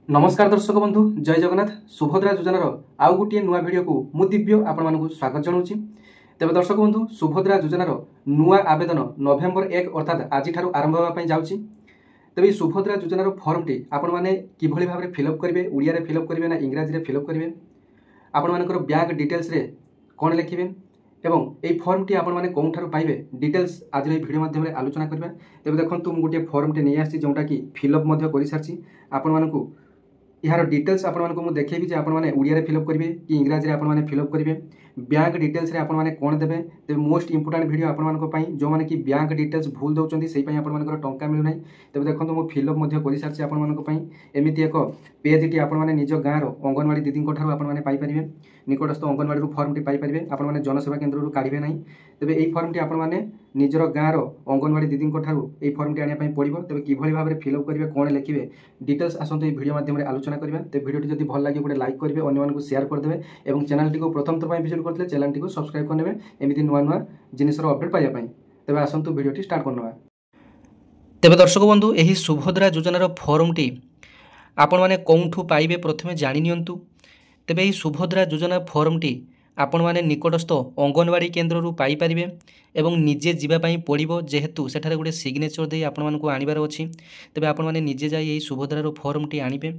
नमस्कार दर्शक बंधु जय जगन्नाथ सुभद्रा योजनार आउ गोटे नुआ भिडियो को मु दिव्य आपण स्वागत जनाऊँगी। तेज दर्शक बंधु सुभद्रा योजनार नुआ आवेदन नवेम्बर 1 अर्थात आज आरंभ होगापी जाऊँगी। तेज सुभद्रा योजनार फर्मटी आपण मैंने किभली भाव में फिलअप करेंगे, ओडिया फिलअप करेंगे ना इंग्राजी फिलअप करेंगे, आपण मानकर बैंक डिटेल्स रे कौन लिखे एवं यही फर्मटी आपण मैंने कौन पाइबे डिटेल्स आज भिडियो माध्यम आलोचना करवा। तेज देखो मुझे गोटे फर्मटे नहीं आसी जोटा कि फिलअप कर सारी आपण मानक यार डिटेल्स आपको देखी जे आपने ओडिया फिलअप करेंगे कि इंग्राजी आपने फिलअप करेंगे, बैंक डिटेल्स रे आपने कौन देवे। तेज मोस्ट इंपोर्टाट वीडियो आपंपाई जो मैंने कि बैंक डिटेल्स भूल दौरान से टंका मिलूना। तेज देखो मुझे फिलअप कर सारी आपंपाई एमती एक पेजटी आपने निज गाँव अंगनवाड़ी दीदी आपने पाइपर निकटस्थ अंगनवाड़ी फर्मटी पाइपर आपने जनसेवा केन्द्र काढ़े ना। तेज यही फर्मटी आपने निजर गाँव अंगनवाड़ी दीदी यही फर्मटी आने पड़ो। तेज किभली भाव में फिलअप करेंगे कौन लिखे डिटेल्स आसतु ये भिडियो माध्यम आलोचना करवा। तो भिडियोटी जब भल लगे गोटे लाइक करेंगे, अन्य शेयर करदे और चैनल टी प्रथम थर विजिट करते चैनल टी सब्सक्राइब करने एमती नुआ नुआ जिनसर अपडेट पाइबा। तेज आसतु भिडियोटी स्टार्ट करना। तेज दर्शक बंधु यही सुभद्रा योजनार फर्मटी आपण मैंने कौठू पाइबे प्रथमे जाणी नियंतु। तेज यही सुभद्रा योजना फर्मटी आपण मैंने निकटस्थ अंगनवाड़ी केन्द्र पाइपर एवं निजे जावाई पड़ो जेहेतु सेठारे गोटे सिग्नेचर दे आपण आनबार अच्छी। तेज आपण मैंने निजे जा सुभद्रार फर्मटी आणवे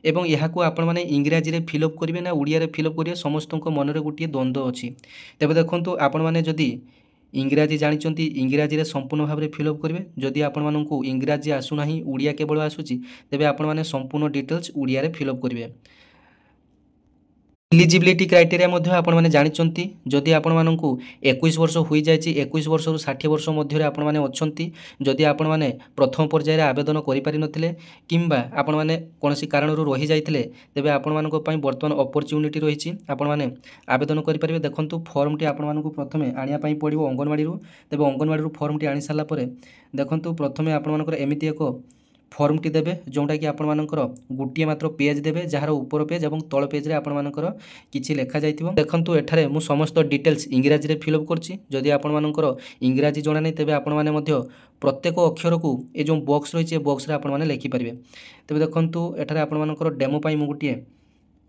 एवं यहाँ आपण मैंने इंग्राजी रे फिलअप करेंगे ना ओडिया फिलअप करेंगे समस्त मनरे गोटे द्वंद्व अच्छी। तेज देखो आपण मैंने जदि इंग्राजी जानते इंग्राजी संपूर्ण भाव में फिलअप करेंगे, जदि आपण इंग्राजी आसुना ओडिया केवल आसूची तेज आपण मैंने संपूर्ण डिटेल्स ओडिया फिलअप करेंगे। इलिजिबिलिटी क्राइटेरिया आपण मैंने जानते जदि आपण मानक 21 वर्ष हो जाए 21 वर्ष रु 60 वर्ष मध्य आपण मैंने अच्छी, जदि आपण मैंने प्रथम पर्यायर आवेदन करें नथिले किंबा आपण मैंने कौन कारण रही जाइथिले तेबे आपण मानक पई वर्तमान अपॉर्चुनिटी रही आपण मैंने आवेदन करेंगे। देखंतु फॉर्मटी आपण मानक प्रथमे आनिया पई पड़िबो अंगनवाड़ी रु। तेबे अंगनवाड़ी रु फॉर्मटी आनी सारा परे देखंतु प्रथमे आपण मानकर एमिति एक फर्मटी देवे जोटा कि आपण मानकर गोटे मात्र पेज देवे जार ऊपर पेज और तल पेज रे आपण मानकर किछि लेखा जाइथिबो। देखंतु एठारे मु समस्त डिटेल्स इंग्राजी रे फिलअप करछि। जदि आपण मानकर इंग्राजी जणा नै तेबे आपण माने मध्य प्रत्येक अक्षर को ए जो बॉक्स रही है बॉक्स रे आपण माने लिखि परिबे। तेबे देखंतु एठारे आपण मानकर डेमो पाई मु गोटे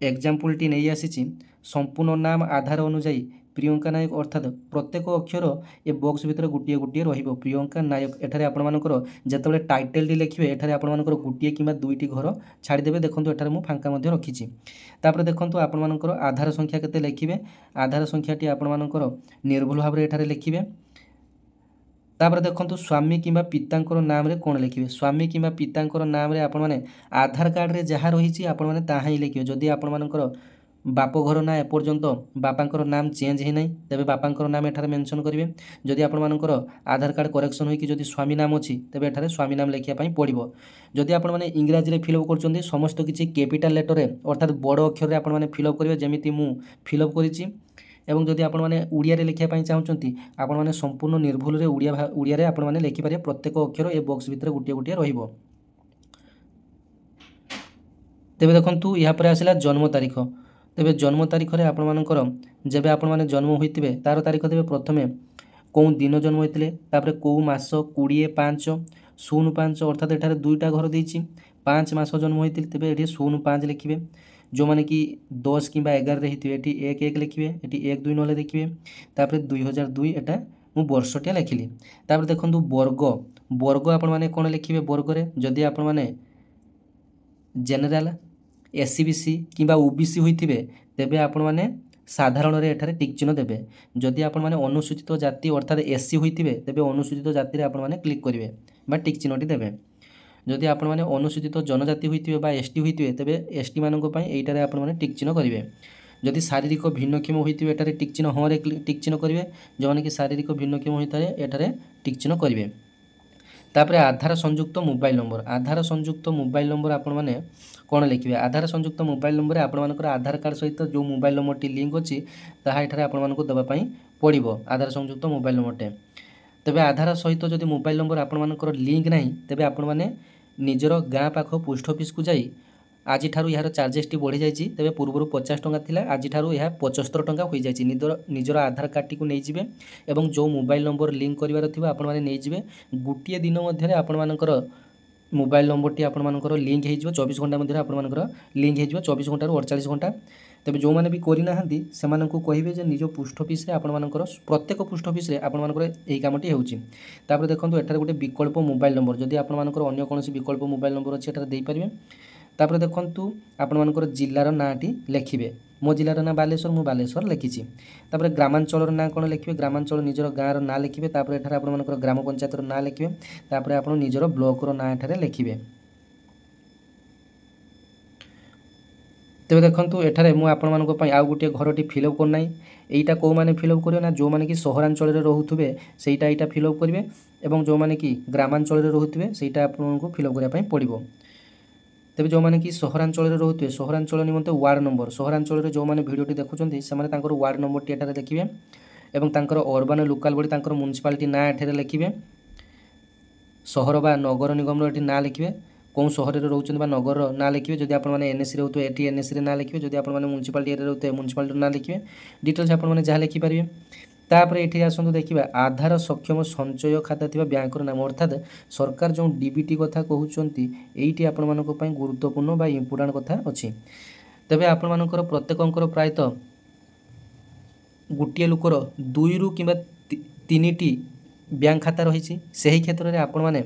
एग्जांपलटी नहीं आसीछि। संपूर्ण नाम आधार अनुसार प्रियंका नायक अर्थात प्रत्येक अक्षर ए बॉक्स भितर गोटे गोटे रहिबो प्रियंका नायक। एठारे आपण मानकर जेतेबेले टाइटल टी लिखिबे एठारे आपण मानकर गोटे किबा दुईटी घर छाड़ी देबे। देखंतु एठारे मु फांका मध्ये रखिछि। तापर देखंतु आपण मानकर आधार संख्या केते लिखिबे, आधार संख्याटी आपण मानकर निर्भुल भाव रे एठारे लिखिबे। तापर देखंतु स्वामी किंबा पितांकर नाम रे कोन लिखिबे, स्वामी किंबा पितांकर नाम रे आपण माने आधार कार्ड रे जहा रहिछि आपण माने ताहा ही लिखिबे। जदि आपण मानकर बाप घर ना एपर्यंत बापांकर नाम चेंज ही नहीं तेबे बापांकर नाम एठारे मेंशन करिवे। जदि आपण मानकर आधार कार्ड करेक्शन होई कि जदि स्वामी नाम अछि तेबे एठारे स्वामी नाम लिखिया पई पड़िबो। जदि आपण माने इंग्राजी रे फिलअप करचोंदी समस्त किछि कैपिटल लेटर रे अर्थात बड़ अक्षर रे आपण माने फिलअप करिवे जेमिति मु फिलअप करिछि। एवं जदि आपण माने ओडिया रे लिखिया पई चाहउचंती आपण माने संपूर्ण निर्भुल रे ओडिया रे आपण माने लिखि पारे प्रत्येक अक्षर ए बॉक्स भितर गोटे गोटे रहिबो। तेबे देखंतु या पर आसिला जन्म तारीख। तेबे जन्म तारीख रे आपण मानकर जेबे आपण माने जन्म होइतिबे तार तारीख देबे प्रथमे कोन दिन जन्म होइतिले तापर को मास 20/5/05 अर्थात एठारे दुईटा घर देछि 5 मास जन्म होइतिले तेबे एठी 05 लिखिबे। जो माने कि 10 किंबा 11 रे हितिबे एठी 11 लिखिबे, एठी 12 नले देखिबे। तापर 2002 एटा मु वर्षटिया लिखिली। तापर देखंतु वर्ग वर्ग आपण माने कोन लिखिबे वर्ग रे जदि आपण माने जनरल एससीबीसी किंबा ओबीसी होइतिबे तेबे आपण माने साधारण रे एठारे टिक चिन्ह देबे। जदि आपण माने अनुसूचित जाति अर्थात एससी होइतिबे तेबे अनुसूचित जाति रे आपण माने क्लिक करिवे बा टिक चिन्हटी देबे। जदि आपण माने अनुसूचित जनजाति होइतिबे बा एसटी होइतिबे तेबे एसटी मानको पई एइटारे आपण माने टिक चिन्ह करिवे। जदि शारीरिक भिन्नक्षम होइतिबे एटारे टिक चिन्ह ह रे टिक चिन्ह करिवे, जो माने कि शारीरिक भिन्नक्षम होइतारे एटारे टिक चिन्ह करिवे। तापरे आधार संयुक्त मोबाइल नंबर, आधार संयुक्त मोबाइल नंबर आपण माने कोन लिखिबे। आधार संयुक्त मोबाइल नंबर आपण मानकर आधार कार्ड सहित जो मोबाइल नंबर टी लिंक अछि ताहा एठारे आपण मानको दबा पई पड़िबो आधार संयुक्त मोबाइल नंबर टे। तेबे आधार सहित जदि मोबाइल नंबर आपण मानकर लिंक नाही तेबे आपण माने निजर गाँ पाख पोस्ट ऑफिस को जाई आज ठारू यार चार्जेस टी बढ़ी जाइए। तेज पूर्व 50 टंका थिला आज ठारू यह 75 टंका हो जाइए। निजर आधार कार्ड टी को नहीं जिवे एवं जो मोबाइल नंबर लिंक करिवार थिबा आपण माने नहीं जिवे। गोटे दिन मध्य आपण मानकर मोबाइल नंबरटी आपणमानकर लिंक हो 24 घंटा मध्य आपणमानकर लिंक हो 24 घंटा 48 घंटा। तेज जो मैंने भी करना से कहे जे निज पोस्ट ऑफिस आपणमानकर प्रत्येक पोस्ट ऑफिस आपणमानकर यही कामटी होपर देखो एठार गोटे विकल्प मोबाइल नंबर जदि आपणमानकर अन्य कौन विकल्प मोबाइल नंबर अच्छे एठार दे पारे। तापर देखु आपणमानकर जिलार नाटी लिखिए मो जिलार ना बालेश्वर मु बालेश्वर लिखी। तापर ग्रामांचल ना कौन लिखिए ग्रामांचल निजर गाँव ना लिखिए। तापर एठार आपणमानकर ग्राम पंचायत ना लिखिए। तापर आप निजर ब्लॉकर ना एठार लिखिए। तेज देखो एठार मुझे आउ गोटे घरटी फिलअप करना यहीटा कौ मैंने फिलअप करेंगे ना जो मैंने कि सहरांचल रोथे सहीटा यहाँ फिलअप करेंगे और जो मैंने कि ग्रामांचल रोथे सहीटा आपको फिलअप करने पड़ो। तेज जो मैंने कि सहरांचल रोथे सहरांचल निमंते वार्ड नंबर सहरांचल जो मैंने भिडियोटी देखुं से वार्ड नंबर टी एठार देखिए और अर्बान लोकाल बॉडी म्युनिसिपालिटी ना एठार लिखिए। सहर बा नगर निगम ये ना लिखिए कौन सहर में रोचे नगर ना लिखिए। जदि आप एनएससी रोते ये एनएससी ना लिखिए। जदि आप म्युनिसिपालिटी रोते म्युनिसिपालिटी ना लिखिए। डिटेल्स आपने जहाँ लिखिपारे। तापर ये आसतु देखा आधार सक्षम संचय खाता थी बैंक नाम अर्थात सरकार जो डीबीटी कथा कहते ये आपण गुरुत्वपूर्ण इम्पोर्टाट कथा अच्छी। तेज आपर प्रत्येक प्रायतः गोटे लोकर 2 रु कि 3टी बैंक खाता रही से ही क्षेत्र में आपण मैंने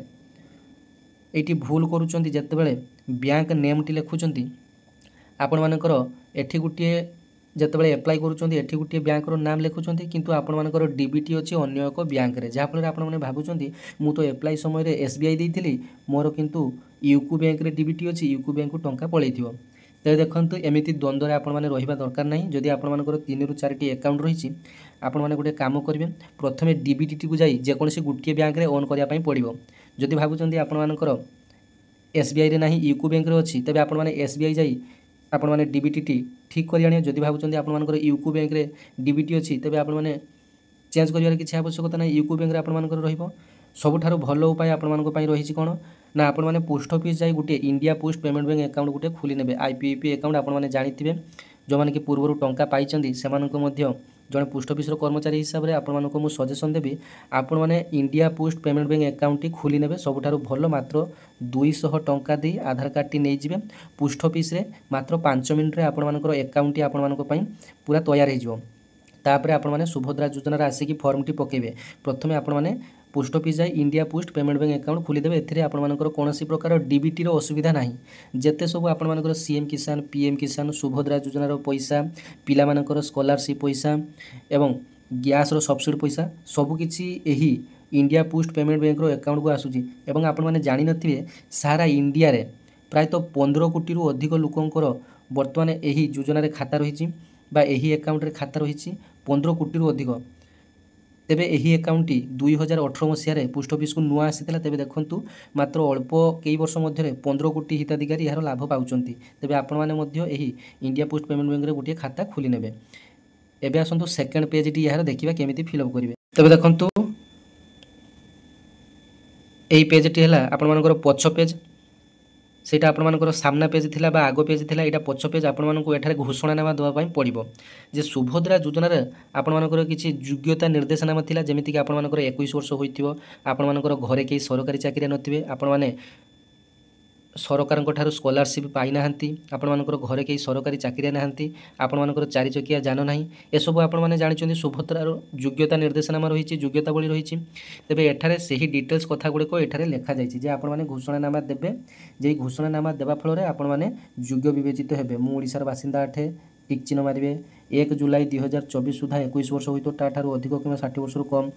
ये भूल करुँच जितेबाला बैंक नेमटी लिखुंट आपण मानकर एठी गोटे जितेबाला एप्लाय करुँच एठी गोटे बैंक नाम लिखुंट किंतु आपण मानकर डीबीटी अच्छी अन्य एक बैंक रे जहाँफल आपने भावुं मु तो एप्लाय समय एसबीआई देती मोर किंतु यूको बैंक रे डीबीटी अच्छी यूको बैंक को टंका पलैथ। तेज देखो एमती द्वंद्व आप रहा दरकार ना जदि आपर 3 रु 4टी एकाउंट रही आपण मैंने गोटे कम करेंगे प्रथम डीबीटी को जाई जेकोसी गोटे बैंक रे ऑन करने पड़ो। जदि भावुं आपर एसबीआई ना यूको बैंक अच्छी तेज आप एसबीआई जाई आपण मैंने डीबीटी ठीक कर आने। जदि भावुं आपर यूको बैंक रे डीबीटी अच्छी तेज आप चेंज कर किसी आवश्यकता ना यूको बैंक रे सबुठारु भल उपाय आपण रही कौन ना आपण मैंने पोस्ट ऑफिस जाई गोटे India post payment bank account गोटे खोली ने आईपीपी अकाउंट आपण मैंने जानी जो मैंने कि पूर्व टंका पाई जड़े पोस्ट ऑफिस कर्मचारी हिसाब से आपको सजेसन देवी आपण मैंने India post payment bank account खोली ने सबुठारु भल मात्र 200 टंका दे आधार कार्ड टी नहीं जाए पोस्ट ऑफिस रे मात्र 5 मिनट रे आपण मानकर अकाउंट टी आपण मानक पई पूरा तैयार हो तापर आपण मैंने सुभद्रा योजना आसिक फर्म टी पकेबे। प्रथमे आपण मैंने पोस्ट ऑफिस जाए India post payment bank account खोलीदेवे एथिरे आपण मानकर कोनोसी प्रकार डीबीटी रो असुविधा नाही जेते सब आपण मानकर सीएम किसान पीएम किसान सुभद्रा योजना रो पैसा पिला मानकर स्कॉलरशिप पैसा एवं गैस रो सब्सिडी पैसा सबकिछि एही इंडिया पोस्ट पेमेंट बैंक रो अकाउंट को आसुची एवं आपण माने जानि नथिबे सारा इंडिया रे प्रायतः 15 कोटी रु अधिक लोकंकर वर्तमान एही योजना रे खाता रहिछि बा एही अकाउंट रे खाता रहिछि 15 कोटी रु अधिक। तेबे एही अकाउंट 2018 मसीह पोस्ट ऑफिस को नुआ आसी तेबे देखंतु मात्र अल्प कई वर्ष मध्य 15 कोटी हिताधिकारी यार लाभ पाउचंती। तेबे आपण माने मध्य एही इंडिया पोस्ट पेमेंट बैंक रे गोटे खाता खोली नेबे। एबे आसंतु सेकंड पेज टी यार देखिबा केमिति फिलअप करिवे। तेबे देखंतु एही पेज टी हला आपण मानकर पछ पेज सेटा आपण मानकर सामना पेज थिला बा आगो पेज थिला एटा पछ पेज आपण मानकु एठारे घोषणा नामा दवा पई पड़िबो जे सुभद्रा योजना रे आपण मानकर किछि योग्यता निर्देशनामा थिला जेमिति कि आपण मानकर 21 वर्ष होइथिबो आपण मानकर घरे केही सरकारी चाकरी नथिबे आपण माने सरकार स्कॉलरशिप पाई नाहांती आपण मानकर घरे केही सरकारी चाकरी नाहांती आपण मानकर 4 चकिया जान नाही ए सब आपण माने जानिचोंदी सुभद्रा योग्यता निर्देशनामा रहिछि योग्यता बळी रहिछि। तेबे एठारे सेही डिटेल्स कथा गुडे को एठारे लेखा जायछि जे आपण माने घोषणानामा देबे जे घोषणानामा देबा फल रे आपण माने योग्य विवेचित हेबे। मु ओडिसार बासिंदा अठे टिक चिन्ह मारिबे 1 जुलाई 2024 सुधा 21 वर्ष होइतो ताठारु अधिक किंवा 60 वर्ष रु कम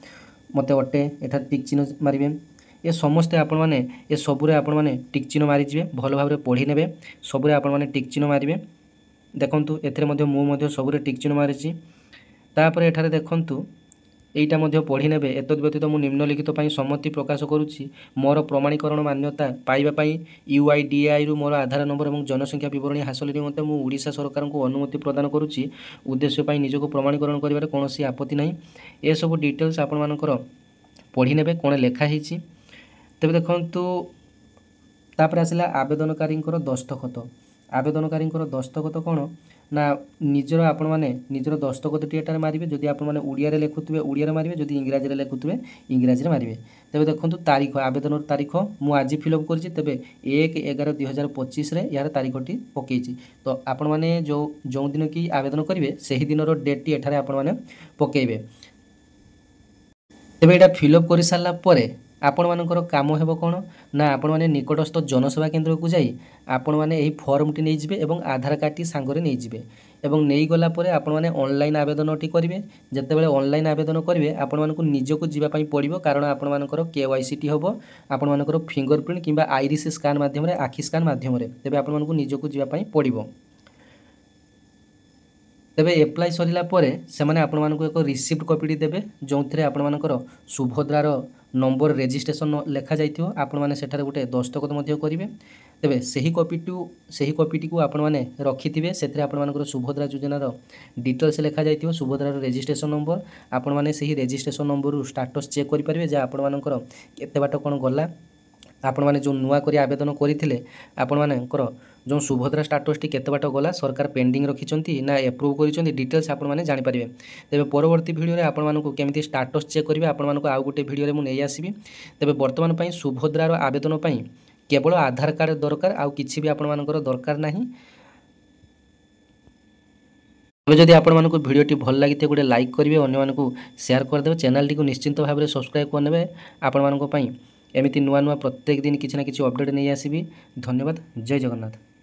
मते अटे एठा टिक चिन्ह मारिबे। ये समस्ते आपण माने ये सबुरे आपण माने टिक चिन्ह मारि जिवे भल भाबरे पढी नेबे सबुरे आपण माने टिक चिन्ह मारिबे। देखंतु एथरे मध्ये मु मध्ये सबुरे टिक चिन्ह मारिछि तापर एठारे देखंतु एइटा मध्ये पढी नेबे एतद व्यतीत मु निम्नलिखित पई सम्मति प्रकाश करूछि मोर प्रमाणीकरण मान्यता पाइबा पई यूआईडीएआई रु मोर आधार नंबर एवं जनसंख्या विवरणी हासिल निमंते मु ओडिशा सरकार को अनुमति प्रदान करूछि उद्देश्य पई निजको प्रमाणीकरण करिवार कोनोसी आपत्ति नाही। ए सब डिटेल्स आपण मानकर पढी नेबे कोन लेखा हिछि। तेबे देखंतु तापर आसिला आवेदनकारी दस्तखत आवेदनकारी दस्तखत कौन ना निजर आपण मैंने निजर दस्तखतटी एटार मारे जदि आप ओडिया लिखुवे ओडिया मारे जदि इंग्राजी लिखुवे इंग्राजी मारे। तेज देखो तारीख आवेदन तारीख मुझे आज फिलअप कर तेज 1/11/2025 यार तारीखटी पकई। तो आपण मैंने जो दिन कि आवेदन करेंगे से ही दिन डेटटी एठारे आपण मैंने पकेबे। तेज यहाँ फिलअप कर सारापर आपण मानकर काम हेब कौन ना आपण मैंने निकटस्थ जनसेवा केन्द्र को जाई आपण मैंने यही फॉर्मटी नहीं जिबे एवं आधार कार्डटी सांगरे नहीं जिबे एवं नहीं गला परे आपण मैंने ऑनलाइन आवेदनटी करेंगे। जितेबाला ऑनलाइन आवेदन करेंगे आपण मानक निजको जीवाई पड़ो कारण आपण मानकर KYC टी हम आपण मानकर फिंगरप्रिंट किंबा आईरिस स्कान माध्यम आखि स्कान माध्यम तेज आपण मानक निजको जीवाई पड़ो। तेबे एप्लाय सरिला परे सेमाने आपण मानकु एक रिसिप्ट कॉपीटी देबे जो थे आपण मानकर सुभद्रार नंबर रेजिस्ट्रेशन लेखा जाइथियो आपण माने सेठारे गोटे दस्तखत मध्य करिवे। तेबे सही कॉपीटी को आपण माने रखिथिबे सेथरे आपण मानकर सुभद्रा योजनार डिटेल्स लेखा जाइथियो सुभद्रार रेजिस्ट्रेशन नंबर आपण माने सही रेजिस्ट्रेशन नंबर स्टेटस चेक करि परिबे जे आपण मानकर केते बाट कोन गला आपण माने जो नुआ करी आवेदन करथिले आपण मानकर जो सुभद्रा स्टाटसटी केते बाट गला सरकार पेंडिंग रखिचंती ना एप्रूव करिचंती डिटेल्स आपण माने जानि परिबे। तेबे परवर्ती वीडियो रे आपण मानकु केमिति स्टाटस चेक करिवे आपण मानकु आउ गोटे वीडियो रे मु नै आसीबी। तेबे वर्तमान पई सुभद्रार आवेदन पई केवल आधार कार्ड दरकार आउ किछि भी आपण मानकर दरकार नाही। तबे जदि आपण मानकु वीडियोटी भल लागिते गोटे लाइक करिवे अन्य मानकु शेयर कर देबे चैनल टी को निश्चिंत भाव में सब्सक्राइब करनेबे आपण मानकु पई एमिति नुआ नुआ प्रत्येक दिन किछि ना किछि अपडेट नै आसीबी। धन्यवाद। जय जगन्नाथ।